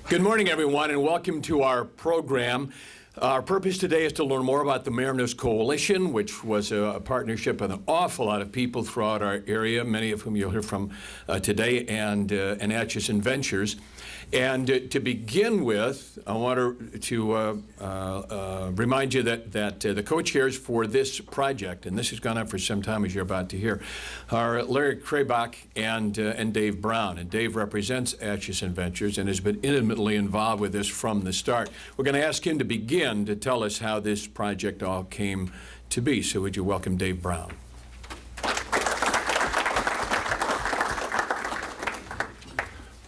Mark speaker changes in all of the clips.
Speaker 1: Good morning, everyone, and welcome to our program. Our purpose today is to learn more about the Mariners Coalition, which was a partnership of an awful lot of people throughout our area, many of whom you'll hear from today, and Acheson Ventures. And to begin with, I want to remind you that the co-chairs for this project, and this has gone on for some time, as you're about to hear, are Larry Krabach and Dave Brown. And Dave represents Acheson Ventures and has been intimately involved with this from the start. We're going to ask him to begin to tell us how this project all came to be. So would you welcome Dave Brown?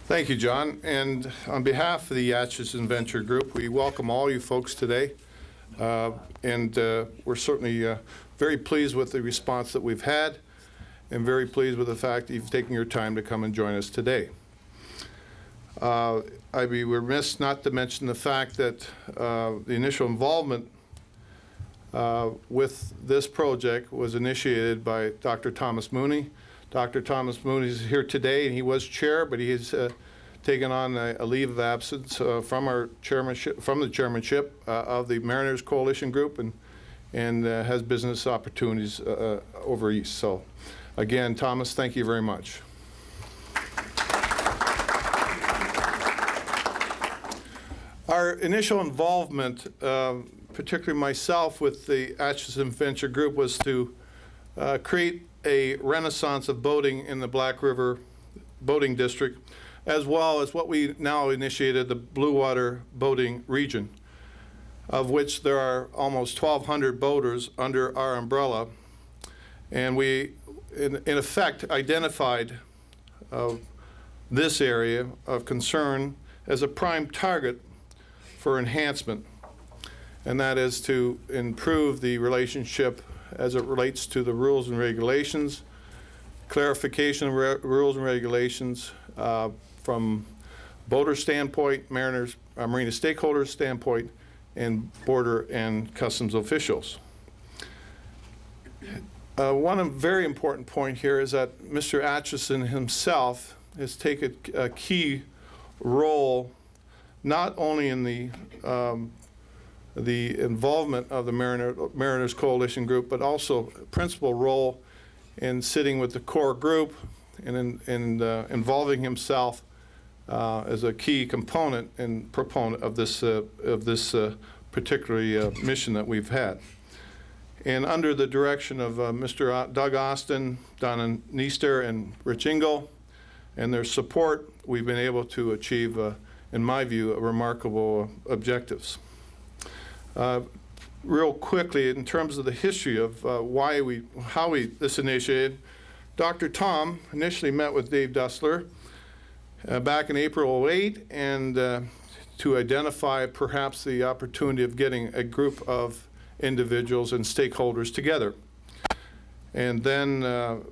Speaker 2: Thank you, John. And on behalf of the Acheson Venture Group, we welcome all you folks today. We're certainly very pleased with the response that we've had and very pleased with the fact that you've taken your time to come and join us today. I'd be remiss not to mention the fact that the initial involvement with this project was initiated by Dr. Thomas Mooney. Dr. Thomas Mooney is here today, and he was chair, but he has taken on a leave of absence from the chairmanship of the Mariners Coalition Group, and has business opportunities over east. So, again, Thomas, thank you very much. Our initial involvement, particularly myself with the Acheson Venture Group, was to create a renaissance of boating in the Black River Boating District, as well as what we now initiated, the Blue Water Boating Region, of which there are almost 1,200 boaters under our umbrella. And we, in effect, identified this area of concern as a prime target for enhancement, and that is to improve the relationship as it relates to the rules and regulations, clarification of rules and regulations from boater standpoint, mariners, marina stakeholders standpoint, and border and customs officials. One very important point here is that Mr. Acheson himself has taken a key role not only in the involvement of the Mariners Coalition Group, but also a principal role in sitting with the core group and involving himself as a key component and proponent of this particular mission that we've had. And under the direction of Mr. Doug Austin, Donna Neester, and Rich Engel, and their support, we've been able to achieve, in my view, remarkable objectives. Real quickly, in terms of the history of how this initiated, Dr. Tom initially met with Dave Dussler back in April '08, and to identify perhaps the opportunity of getting a group of individuals and stakeholders together. And then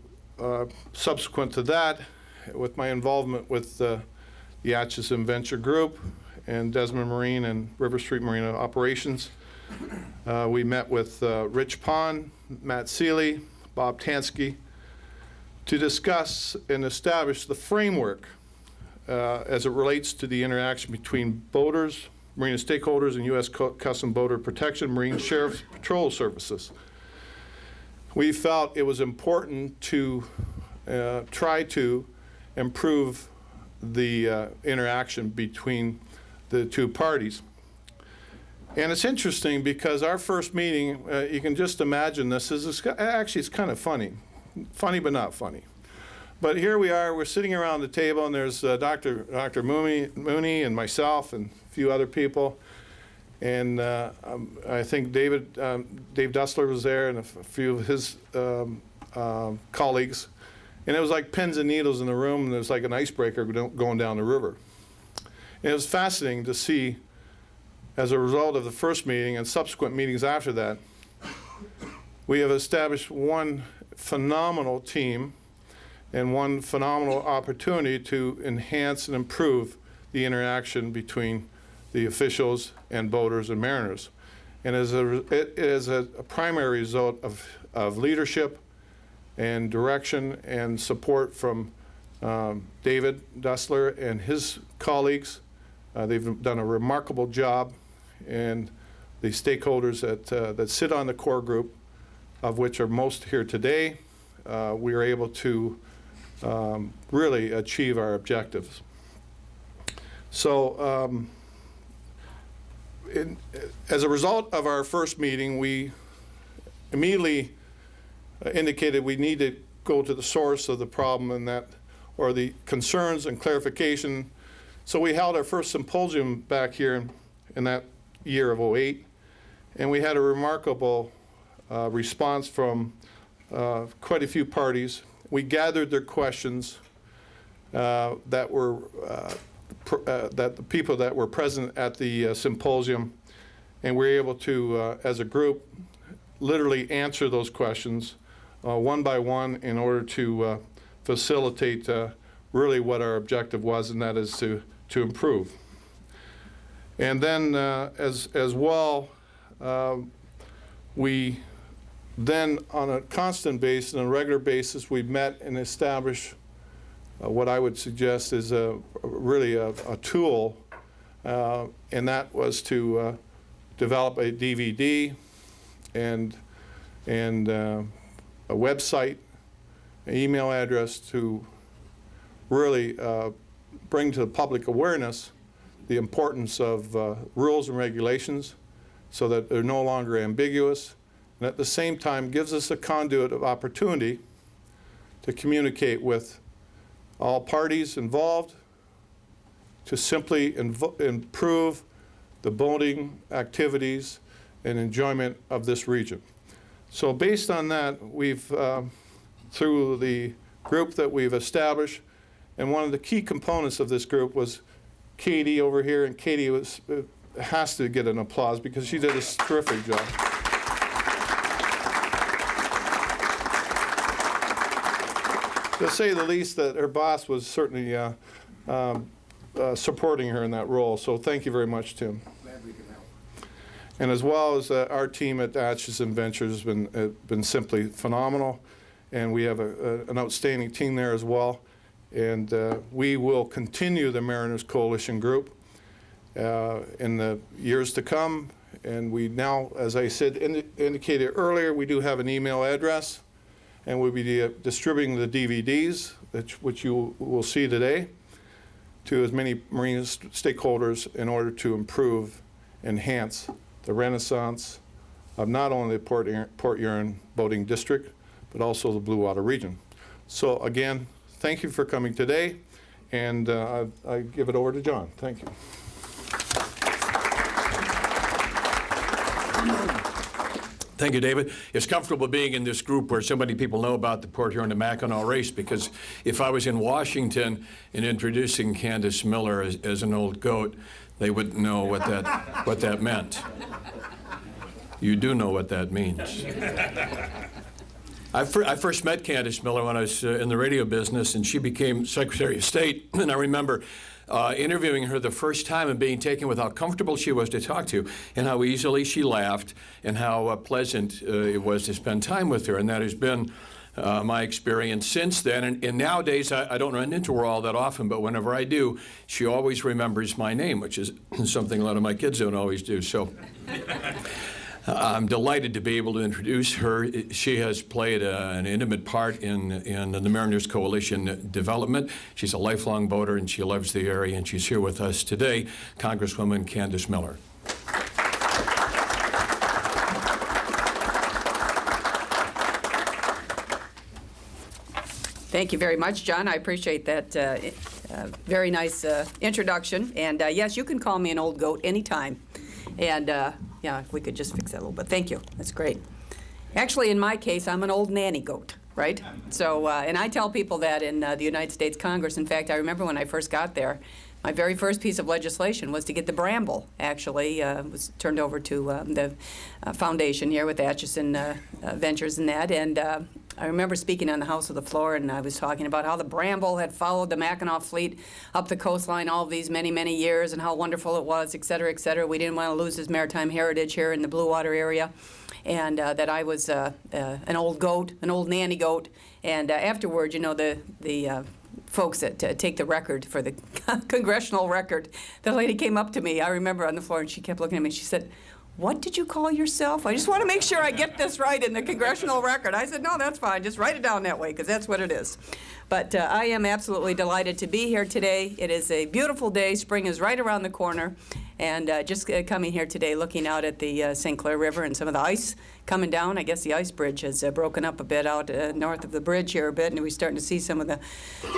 Speaker 2: subsequent to that, with my involvement with the Acheson Venture Group and Desmond Marine and River Street Marina Operations, we met with Rich Pond, Matt Seeley, Bob Tansky, to discuss and establish the framework as it relates to the interaction between boaters, marina stakeholders, and U.S. Customs Border Protection, Marine Sheriff's Patrol Services. We felt it was important to try to improve the interaction between the two parties. And it's interesting because our first meeting, you can just imagine this, actually it's kind of funny but not funny. But here we are, we're sitting around the table, and there's Dr. Mooney and myself and a few other people. And I think Dave Dussler was there and a few of his colleagues. And it was like pins and needles in the room, and there's like an icebreaker going down the river. And it was fascinating to see, as a result of the first meeting and subsequent meetings after that, we have established one phenomenal team and one phenomenal opportunity to enhance and improve the interaction between the officials and boaters and mariners. And it is a primary result of leadership and direction and support from David Dussler and his colleagues, They've done a remarkable job, and the stakeholders that sit on the core group, of which are most here today, we are able to really achieve our objectives. So as a result of our first meeting, we immediately indicated we need to go to the source of the problem and that, or the concerns and clarification. So we held our first symposium back here in that year of '08, and we had a remarkable response from quite a few parties. We gathered their questions that were that the people that were present at the symposium, and we were able to, as a group, literally answer those questions one by one in order to facilitate really what our objective was, and that is to improve. And then as well, we then on a constant basis, on a regular basis, we met and established what I would suggest is really a tool, and that was to develop a DVD and a website, an email address to really bring to the public awareness the importance of rules and regulations so that they're no longer ambiguous, and at the same time gives us a conduit of opportunity to communicate with all parties involved to simply improve the boating activities and enjoyment of this region. So based on that, we've, through the group that we've established, and one of the key components of this group was Katie over here, and Katie has to get an applause because she did a terrific job. To say the least, that her boss was certainly supporting her in that role. So thank you very much, Tim.
Speaker 3: Glad we can help.
Speaker 2: And as well as our team at Acheson Ventures has been simply phenomenal, and we have an outstanding team there as well. And we will continue the Mariners Coalition Group in the years to come. And we now, as I said, indicated earlier, we do have an email address, and we'll be distributing the DVDs, which you will see today, to as many marine stakeholders in order to improve, enhance the renaissance of not only the Port Huron Boating District, but also the Blue Water region. So again, thank you for coming today, and I give it over to John. Thank you.
Speaker 1: Thank you, David. It's comfortable being in this group where so many people know about the Port Huron to Mackinac race, because if I was in Washington and introducing Candace Miller as an old goat, they wouldn't know what that meant. You do know what that means. I first met Candace Miller when I was in the radio business, and she became Secretary of State. And I remember interviewing her the first time and being taken with how comfortable she was to talk to, and how easily she laughed, and how pleasant it was to spend time with her. And that has been my experience since then. And nowadays, I don't run into her all that often, but whenever I do, she always remembers my name, which is something a lot of my kids don't always do. So I'm delighted to be able to introduce her. She has played an intimate part in the Mariners Coalition development. She's a lifelong boater, and she loves the area, and she's here with us today, Congresswoman Candace Miller.
Speaker 4: Thank you very much, John. I appreciate that very nice introduction. And yes, you can call me an old goat anytime. And yeah, if we could just fix that a little bit. Thank you. That's great. Actually, in my case, I'm an old nanny goat, right? So, and I tell people that in the United States Congress. In fact, I remember when I first got there, my very first piece of legislation was to get the bramble, actually. Was turned over to the foundation here with Acheson Ventures and that. And I remember speaking on the House of the Floor, and I was talking about how the bramble had followed the Mackinac fleet up the coastline all of these many, many years, and how wonderful it was, et cetera, et cetera. We didn't want to lose this maritime heritage here in the Blue Water area, and that I was an old goat, an old nanny goat. And afterward, you know, the folks that take the record for the congressional record. The lady came up to me, I remember, on the floor, and she kept looking at me. She said, "What did you call yourself? I just want to make sure I get this right in the congressional record." I said, "No, that's fine. Just write it down that way, because that's what it is." But I am absolutely delighted to be here today. It is a beautiful day. Spring is right around the corner. And just coming here today, looking out at the St. Clair River and some of the ice coming down. I guess the ice bridge has broken up a bit out north of the bridge here a bit, and we're starting to see some of the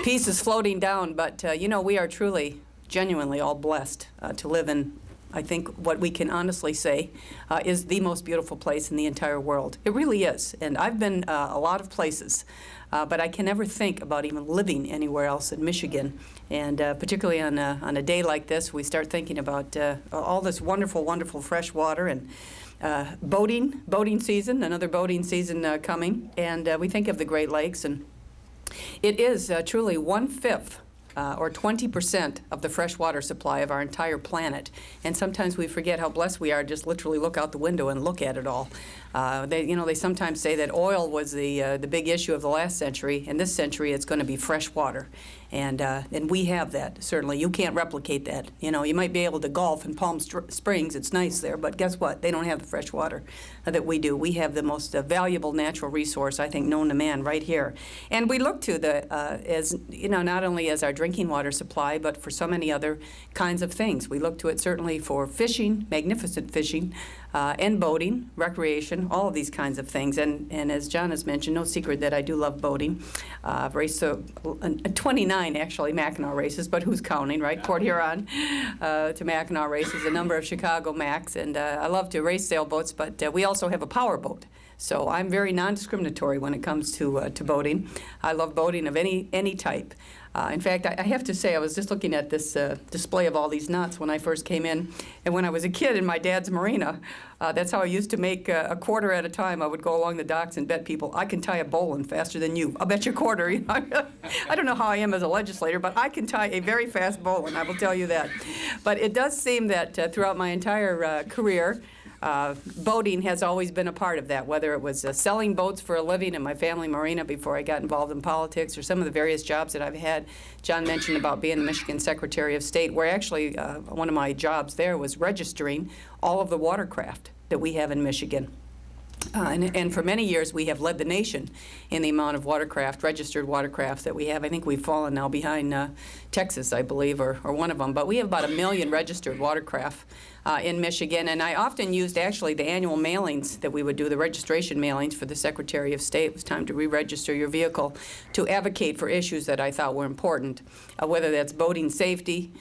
Speaker 4: pieces floating down. But, you know, we are truly, genuinely all blessed to live in, I think, what we can honestly say is the most beautiful place in the entire world. It really is. And I've been a lot of places, but I can never think about even living anywhere else in Michigan. And particularly on a day like this, we start thinking about all this wonderful, wonderful fresh water and boating season, another boating season coming. And we think of the Great Lakes, and it is truly 1/5 or 20% of the freshwater supply of our entire planet. And sometimes we forget how blessed we are, just literally look out the window and look at it all. They sometimes say that oil was the big issue of the last century. In this century, it's going to be fresh water. And we have that, certainly. You can't replicate that. You know, you might be able to golf in Palm Springs. It's nice there. But guess what? They don't have the fresh water that we do. We have the most valuable natural resource, I think, known to man right here. And we look to the, as, you know, not only as our drinking water supply, but for so many other kinds of things. We look to it certainly for fishing, magnificent fishing, and boating, recreation, all of these kinds of things. And as John has mentioned, no secret that I do love boating. I've raced 29, actually, Mackinac races, but who's counting, right? Port Huron to Mackinac races, a number of Chicago Macs. And I love to race sailboats, but we also have a power boat. So I'm very non-discriminatory when it comes to boating. I love boating of any type. In fact, I have to say, I was just looking at this display of all these knots when I first came in. And when I was a kid in my dad's marina, that's how I used to make a quarter at a time. I would go along the docks and bet people, I can tie a bowline faster than you. I'll bet you a quarter. I don't know how I am as a legislator, but I can tie a very fast bowline, I will tell you that. But it does seem that throughout my entire career, boating has always been a part of that, whether it was selling boats for a living in my family marina before I got involved in politics, or some of the various jobs that I've had. John mentioned about being the Michigan Secretary of State, where actually one of my jobs there was registering all of the watercraft that we have in Michigan. And for many years, we have led the nation in the amount of watercraft, registered watercraft that we have. I think we've fallen now behind Texas, I believe, or one of them. But we have about 1 million registered watercraft in Michigan. And I often used, actually, the annual mailings that we would do, the registration mailings for the Secretary of State. It was time to re-register your vehicle, to advocate for issues that I thought were important, whether that's boating safety.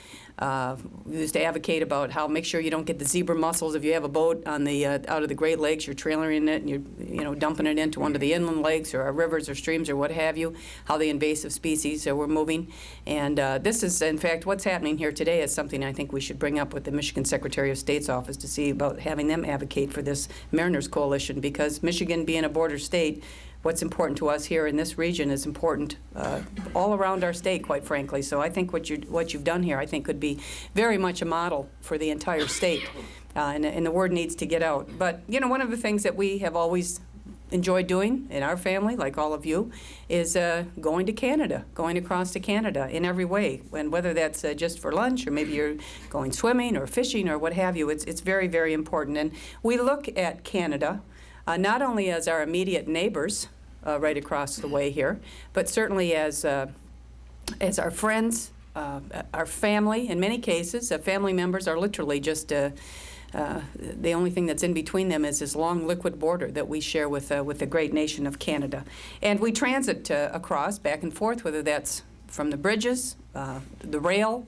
Speaker 4: We used to advocate about how make sure you don't get the zebra mussels if you have a boat on the out of the Great Lakes. You're trailering it and you're dumping it into one of the inland lakes or rivers or streams or what have you. How the invasive species were moving, and this is in fact what's happening here today is something I think we should bring up with the Michigan Secretary of State's office to see about having them advocate for this Mariners Coalition, because Michigan being a border state, what's important to us here in this region is important all around our state, quite frankly. So I think what you've done here, I think, could be very much a model for the entire state, and the word needs to get out. But, you know, one of the things that we have always enjoyed doing in our family, like all of you, is going to Canada, going across to Canada in every way. And whether that's just for lunch, or maybe you're going swimming or fishing or what have you, it's very, very important. And we look at Canada not only as our immediate neighbors right across the way here, but certainly as our friends, our family. In many cases, family members are literally just the only thing that's in between them is this long liquid border that we share with the great nation of Canada. And we transit across, back and forth, whether that's from the bridges, the rail,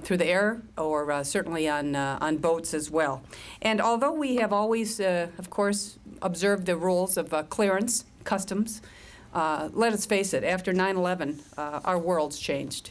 Speaker 4: through the air, or certainly on boats as well. And although we have always, of course, observed the rules of clearance, customs, let us face it, after 9/11, our world's changed.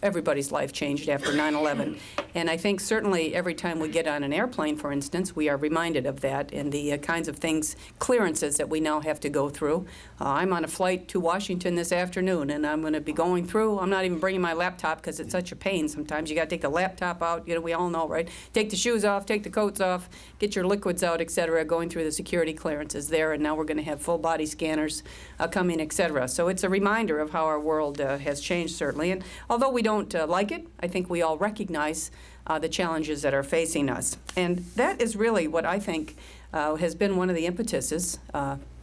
Speaker 4: everybody's life changed after 9/11. And I think certainly every time we get on an airplane, for instance, we are reminded of that and the kinds of things, clearances that we now have to go through. I'm on a flight to Washington this afternoon, and I'm going to be going through. I'm not even bringing my laptop because it's such a pain. Sometimes you got to take the laptop out. We all know, right? Take the shoes off, take the coats off, get your liquids out, et cetera, going through the security clearances there. And now we're going to have full body scanners coming, et cetera. So it's a reminder of how our world has changed, certainly. And although we don't like it, I think we all recognize the challenges that are facing us. And that is really what I think has been one of the impetuses,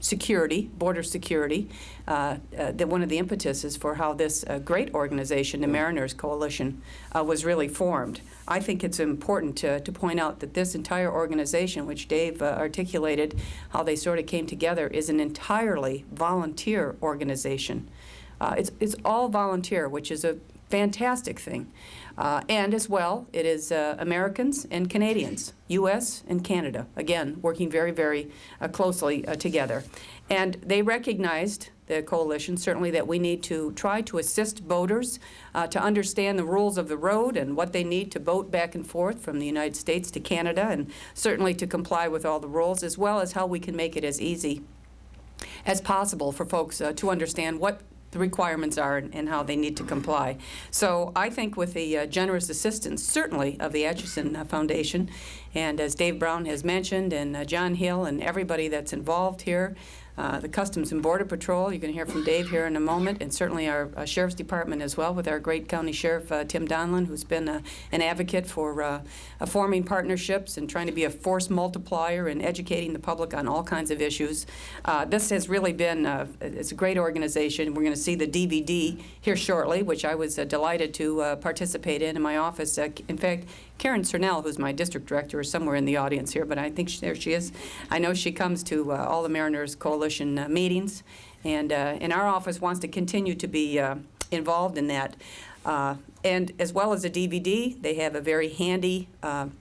Speaker 4: security, border security, one of the impetuses for how this great organization, the Mariners Coalition, was really formed. I think it's important to point out that this entire organization, which Dave articulated how they sort of came together, is an entirely volunteer organization. It's all volunteer, which is a fantastic thing. And as well, it is Americans and Canadians, U.S. and Canada, again, working very, very closely together. And they recognized, the coalition, certainly, that we need to try to assist voters to understand the rules of the road and what they need to vote back and forth from the United States to Canada, and certainly to comply with all the rules, as well as how we can make it as easy as possible for folks to understand what the requirements are and how they need to comply. So I think with the generous assistance, certainly, of the Acheson Foundation, and as Dave Brown has mentioned, and John Hill and everybody that's involved here, the Customs and Border Patrol, you're going to hear from Dave here in a moment, and certainly our Sheriff's Department as well, with our great County Sheriff Tim Donlin, who's been an advocate for forming partnerships and trying to be a force multiplier and educating the public on all kinds of issues. This has really been, it's a great organization. We're going to see the DVD here shortly, which I was delighted to participate in my office. In fact, Karen Cernell, who's my district director, is somewhere in the audience here, but I think there she is. I know she comes to all the Mariners Coalition meetings, and our office wants to continue to be involved in that. And as well as a DVD, they have a very handy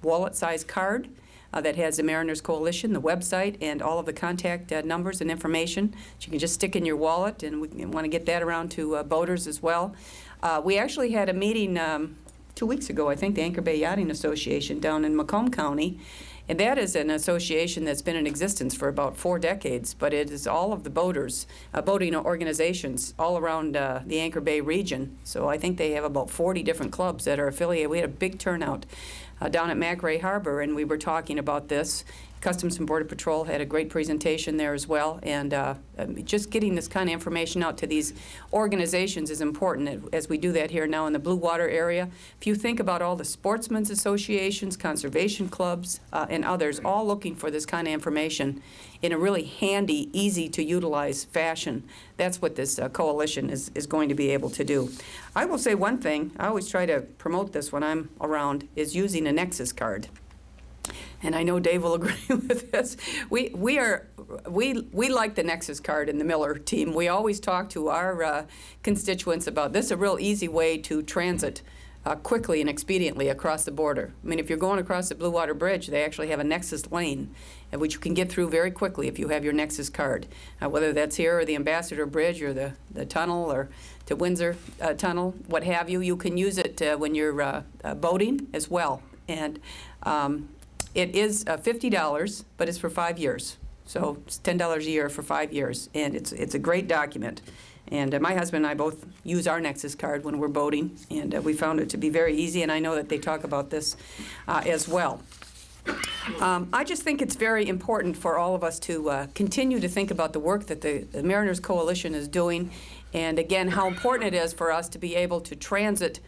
Speaker 4: wallet-sized card that has the Mariners Coalition, the website, and all of the contact numbers and information that you can just stick in your wallet, and we want to get that around to voters as well. We actually had a meeting 2 weeks ago, I think, the Anchor Bay Yachting Association down in Macomb County. And that is an association that's been in existence for about 4 decades, but it is all of the boaters, boating organizations all around the Anchor Bay region. So I think they have about 40 different clubs that are affiliated. We had a big turnout down at McRae Harbor, and we were talking about this. Customs and Border Patrol had a great presentation there as well, and just getting this kind of information out to these organizations is important as we do that here now in the Blue Water area. If you think about all the sportsmen's associations, conservation clubs, and others, all looking for this kind of information in a really handy, easy-to-utilize fashion, that's what this coalition is going to be able to do. I will say one thing, I always try to promote this when I'm around, is using a Nexus card. And I know Dave will agree with this. We like the Nexus card in the Miller team. We always talk to our constituents about this. A real easy way to transit quickly and expediently across the border. I mean, if you're going across the Blue Water Bridge, they actually have a Nexus lane, which you can get through very quickly if you have your Nexus card. Whether that's here or the Ambassador Bridge or the tunnel or to Windsor Tunnel, what have you, you can use it when you're boating as well. And it is $50, but it's for 5 years. So it's $10 a year for 5 years, and it's a great document. And my husband and I both use our Nexus card when we're boating, and we found it to be very easy, and I know that they talk about this as well. I just think it's very important for all of us to continue to think about the work that the Mariners Coalition is doing, and again, how important it is for us to be able to transit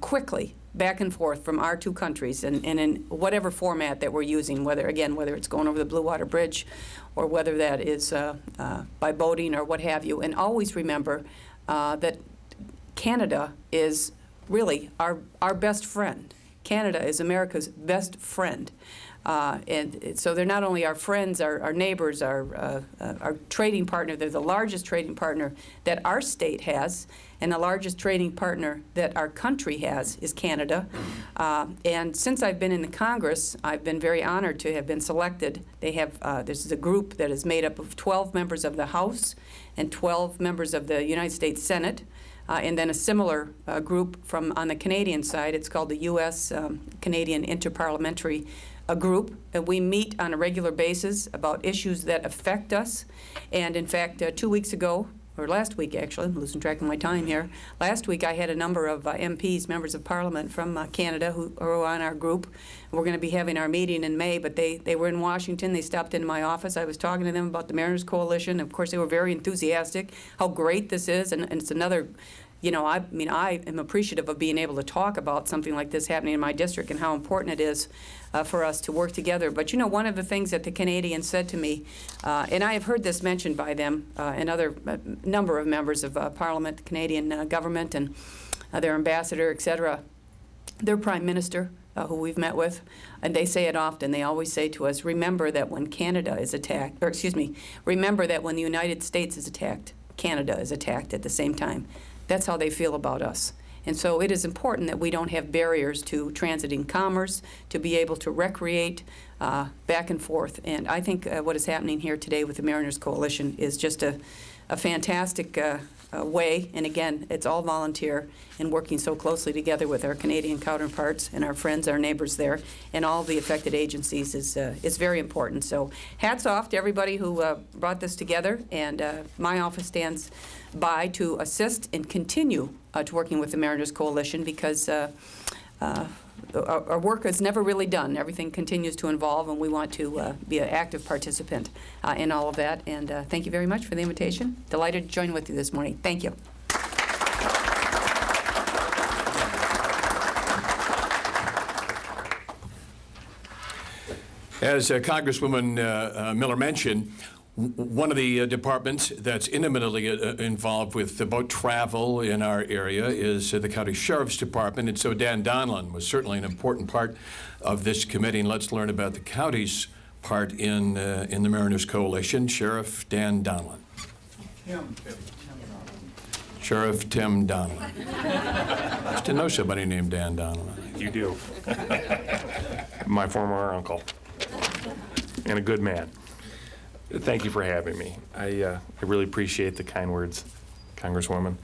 Speaker 4: quickly back and forth from our two countries, and in whatever format that we're using, whether it's going over the Blue Water Bridge or whether that is by boating or what have you. And always remember that Canada is really our best friend. Canada is America's best friend. And so they're not only our friends, our neighbors, our trading partner. They're the largest trading partner that our state has, and the largest trading partner that our country has is Canada. And since I've been in the Congress, I've been very honored to have been selected. They have this is a group that is made up of 12 members of the House and 12 members of the United States Senate. and then a similar group from on the Canadian side. It's called the U.S. Canadian Interparliamentary group. We meet on a regular basis about issues that affect us. And in fact, 2 weeks ago, or last week actually, I'm losing track of my time here. Last week I had a number of MPs, members of Parliament from Canada who are on our group. We're going to be having our meeting in May, but they were in Washington. They stopped into my office. I was talking to them about the Mariners Coalition. Of course, they were very enthusiastic, how great this is, and it's another, you know, I am appreciative of being able to talk about something like this happening in my district and how important it is for us to work together. But, you know, one of the things that the Canadians said to me, and I have heard this mentioned by them and other number of members of Parliament, the Canadian government, and their ambassador, et cetera, their prime minister, who we've met with, and they say it often. They always say to us, remember that when Canada is attacked, or excuse me, remember that when the United States is attacked, Canada is attacked at the same time. That's how they feel about us. And so it is important that we don't have barriers to transiting commerce, to be able to recreate back and forth. And I think what is happening here today with the Mariners Coalition is just a fantastic way. And again, it's all volunteer and working so closely together with our Canadian counterparts and our friends, our neighbors there, and all the affected agencies is very important. So hats off to everybody who brought this together. And my office stands by to assist and continue to working with the Mariners Coalition, because our work is never really done. Everything continues to evolve, and we want to be an active participant in all of that. And thank you very much for the invitation. Delighted to join with you this morning. Thank you.
Speaker 1: As Congresswoman Miller mentioned, one of the departments that's intimately involved with the boat travel in our area is the County Sheriff's Department, and so Dan Donlan was certainly an important part of this committee. And let's learn about the county's part in the Mariners Coalition. Sheriff Dan Donlan. Sheriff Tim Donlan. I used to know somebody named Dan Donlan.
Speaker 3: You do. My former uncle, and a good man. Thank you for having me. I really appreciate the kind words, Congresswoman.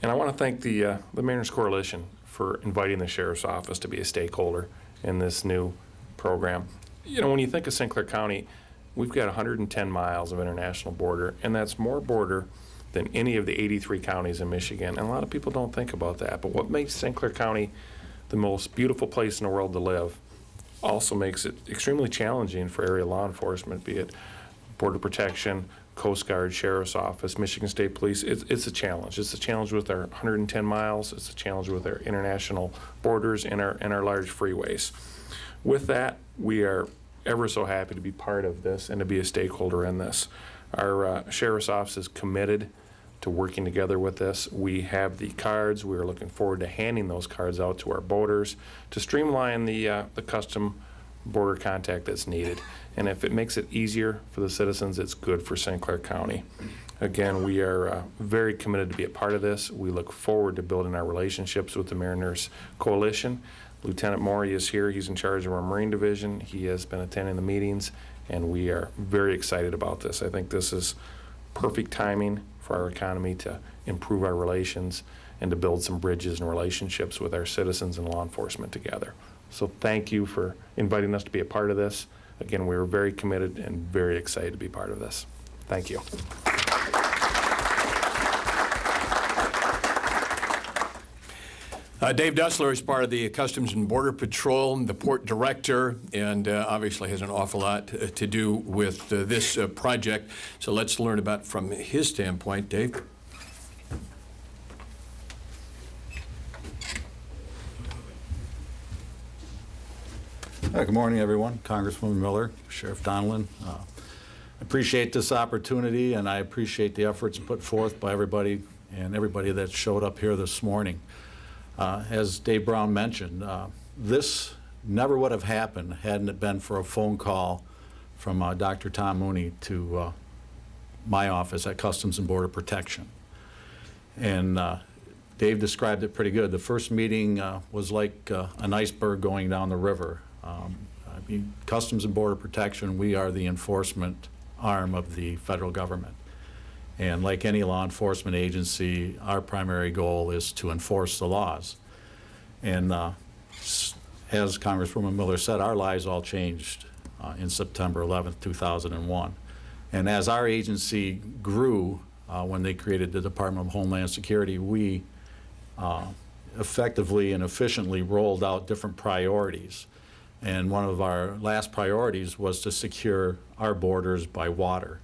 Speaker 3: And I want to thank the Mariners Coalition for inviting the Sheriff's Office to be a stakeholder in this new program. You know, when you think of St. Clair County, we've got 110 miles of international border, and that's more border than any of the 83 counties in Michigan. And a lot of people don't think about that. But what makes St. Clair County the most beautiful place in the world to live also makes it extremely challenging for area law enforcement, be it Border Protection, Coast Guard, Sheriff's Office, Michigan State Police. It's a challenge. It's a challenge with our 110 miles. It's a challenge with our international borders and our large freeways. With that, we are ever so happy to be part of this and to be a stakeholder in this. Our Sheriff's Office is committed to working together with this. We have the cards. We are looking forward to handing those cards out to our boaters to streamline the custom border contact that's needed. And if it makes it easier for the citizens, it's good for St. Clair County. Again, we are very committed to be a part of this. We look forward to building our relationships with the Mariners Coalition. Lieutenant Maury is here. He's in charge of our Marine Division. He has been attending the meetings, and we are very excited about this. I think this is perfect timing for our economy to improve our relations and to build some bridges and relationships with our citizens and law enforcement together. So thank you for inviting us to be a part of this. Again, we're very committed and very excited to be part of this. Thank you.
Speaker 1: Dave Dussler is part of the Customs and Border Patrol, the port director, and obviously has an awful lot to do with this project. So let's learn about from his standpoint. Dave?
Speaker 5: Good morning, everyone. Congresswoman Miller, Sheriff Donlan. Appreciate this opportunity, and I appreciate the efforts put forth by everybody that showed up here this morning. As Dave Brown mentioned, this never would have happened hadn't it been for a phone call from Dr. Tom Mooney to my office at Customs and Border Protection. And Dave described it pretty good. The first meeting was like an iceberg going down the river. Customs and Border Protection, we are the enforcement arm of the federal government. And like any law enforcement agency, our primary goal is to enforce the laws. And as Congresswoman Miller said, our lives all changed in September 11th, 2001. And as our agency grew, when they created the Department of Homeland Security, we effectively and efficiently rolled out different priorities. And one of our last priorities was to secure our borders by water.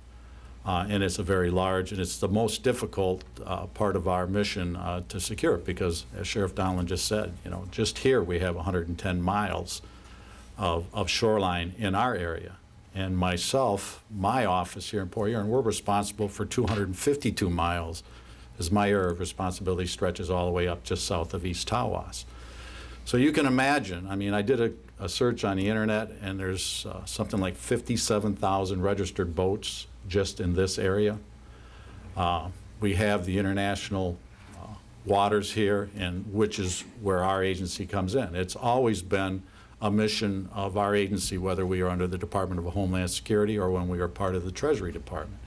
Speaker 5: And it's a very large, and it's the most difficult part of our mission to secure, because as Sheriff Donlin just said, just here we have 110 miles of shoreline in our area. And myself, my office here in Port Huron, we're responsible for 252 miles, as my area of responsibility stretches all the way up just south of East Tawas. So you can imagine, I mean, I did a search on the internet, and there's something like 57,000 registered boats just in this area. We have the international waters here, and which is where our agency comes in. It's always been a mission of our agency, whether we are under the Department of Homeland Security or when we are part of the Treasury Department,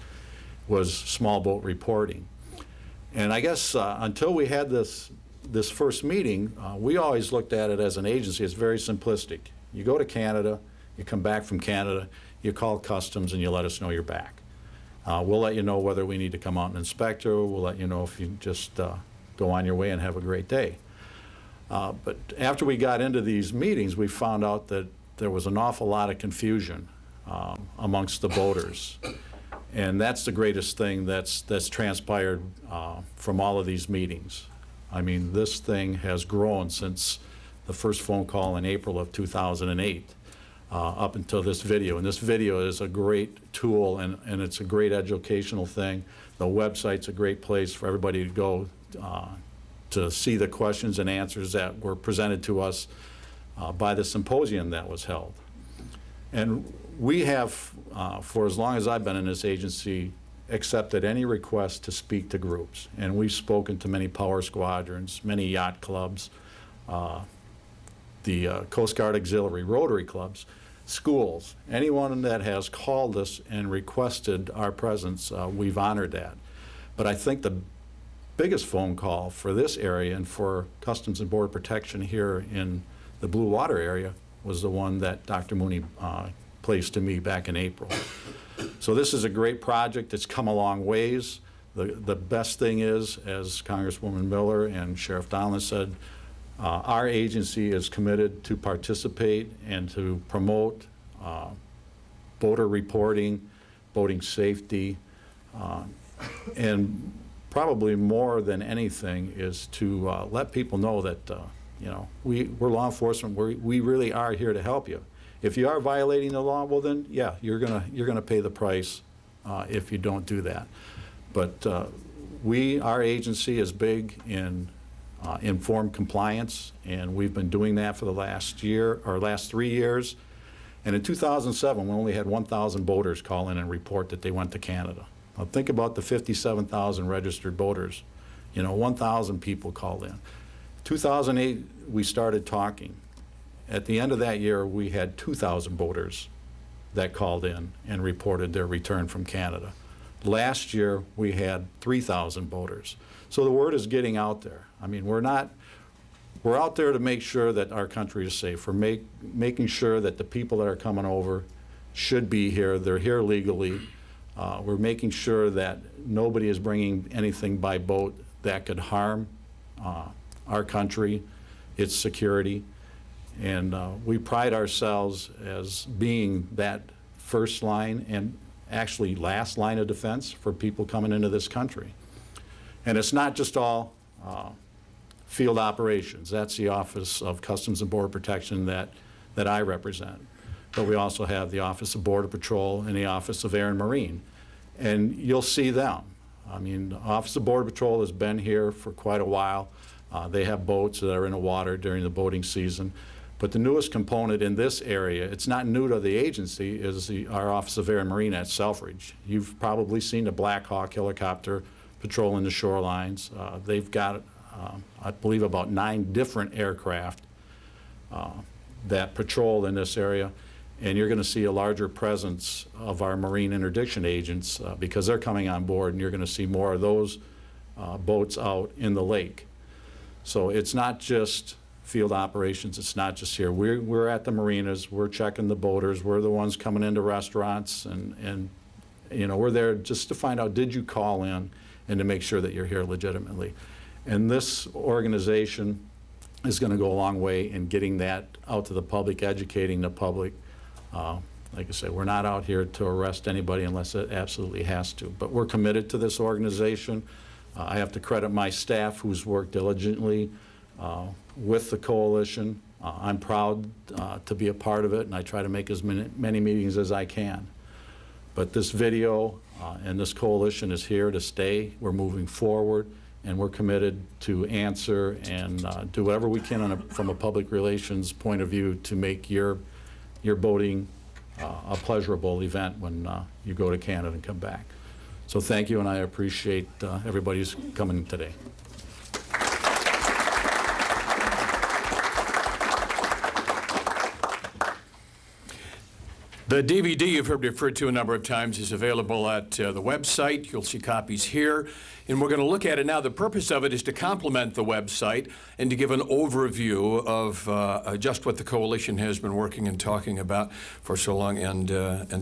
Speaker 5: was small boat reporting. And I guess until we had this first meeting, we always looked at it as an agency. It's very simplistic. You go to Canada, you come back from Canada, you call Customs, and you let us know you're back. We'll let you know whether we need to come out and inspect you. We'll let you know if you just go on your way and have a great day. But after we got into these meetings, we found out that there was an awful lot of confusion amongst the boaters. And that's the greatest thing that's transpired from all of these meetings. I mean, this thing has grown since the first phone call in April of 2008 up until this video. And this video is a great tool, and it's a great educational thing. The website's a great place for everybody to go to see the questions and answers that were presented to us by the symposium that was held. And we have, for as long as I've been in this agency, accepted any request to speak to groups. And we've spoken to many power squadrons, many yacht clubs, the Coast Guard Auxiliary Rotary clubs, schools. Anyone that has called us and requested our presence, we've honored that. But I think the biggest phone call for this area and for Customs and Border Protection here in the Blue Water area was the one that Dr. Mooney placed to me back in April. So this is a great project. It's come a long ways. The best thing is, as Congresswoman Miller and Sheriff Donlin said, our agency is committed to participate and to promote boater reporting, boating safety, and probably more than anything is to let people know that we're law enforcement. We really are here to help you. If you are violating the law, well then, yeah, you're gonna pay the price if you don't do that. But our agency is big in informed compliance, and we've been doing that for the last 3 years. And in 2007, we only had 1,000 boaters call in and report that they went to Canada. Now think about the 57,000 registered boaters. 1,000 people called in. 2008, we started talking. At the end of that year, we had 2,000 boaters that called in and reported their return from Canada. Last year, we had 3,000 boaters. So the word is getting out there. I mean, we're out there to make sure that our country is safe. We're making sure that the people that are coming over should be here. They're here legally. We're making sure that nobody is bringing anything by boat that could harm our country, its security. And we pride ourselves as being that first line and actually last line of defense for people coming into this country. And it's not just all field operations. That's the Office of Customs and Border Protection that I represent. But we also have the Office of Border Patrol and the Office of Air and Marine. And you'll see them. I mean, the Office of Border Patrol has been here for quite a while. They have boats that are in the water during the boating season. But the newest component in this area, it's not new to the agency, is our Office of Air and Marine at Selfridge. You've probably seen the Black Hawk helicopter patrolling the shorelines. They've got, I believe, about 9 different aircraft that patrol in this area. And you're going to see a larger presence of our marine interdiction agents because they're coming on board, and you're going to see more of those boats out in the lake. So it's not just field operations, it's not just here. We're at the marinas, we're checking the boaters, we're the ones coming into restaurants, and you know, we're there just to find out, did you call in, and to make sure that you're here legitimately. And this organization is going to go a long way in getting that out to the public, educating the public. Like I say, we're not out here to arrest anybody unless it absolutely has to. But we're committed to this organization. I have to credit my staff who's worked diligently with the coalition. I'm proud to be a part of it, and I try to make as many meetings as I can. But this video and this coalition is here to stay. We're moving forward, and we're committed to answer and do whatever we can from a public relations point of view to make your boating a pleasurable event when you go to Canada and come back. So thank you, and I appreciate everybody who's coming today.
Speaker 1: The DVD you've heard referred to a number of times is available at the website. You'll see copies here, and we're going to look at it now. The purpose of it is to complement the website and to give an overview of just what the coalition has been working and talking about for so long and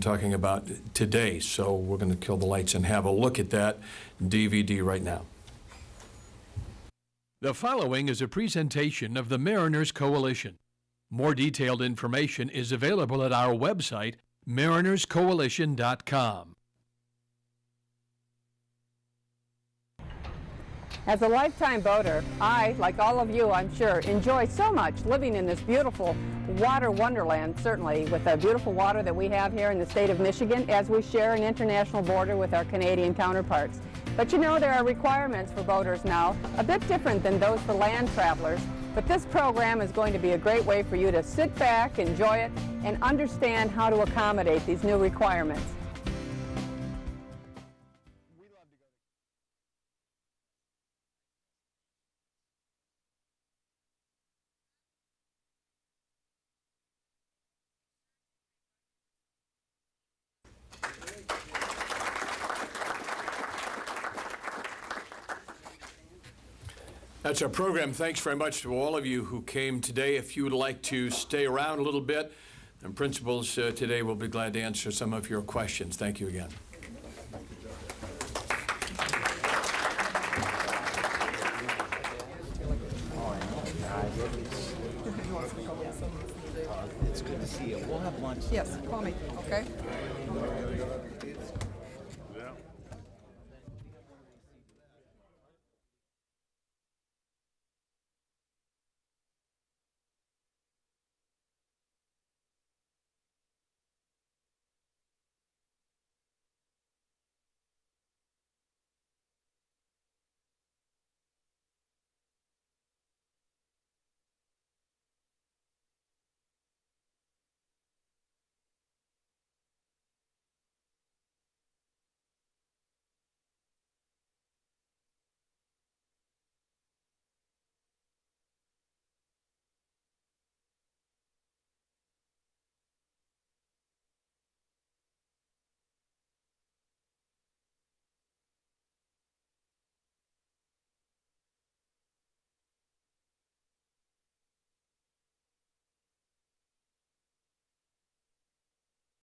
Speaker 1: talking about today. So we're going to kill the lights and have a look at that DVD right now. The following is a presentation of the Mariners Coalition. More detailed information is available at our website, marinerscoalition.com.
Speaker 4: As a lifetime boater, I, like all of you, I'm sure, enjoy so much living in this beautiful water wonderland, certainly with the beautiful water that we have here in the state of Michigan, as we share an international border with our Canadian counterparts. But you know, there are requirements for boaters now, a bit different than those for land travelers. But this program is going to be a great way for you to sit back, enjoy it, and understand how to accommodate these new requirements.
Speaker 1: That's our program. Thanks very much to all of you who came today. If you would like to stay around a little bit, and principals today will be glad to answer some of your questions. Thank you again.
Speaker 6: It's good to see you. We'll have lunch.
Speaker 4: Yes, call me, okay?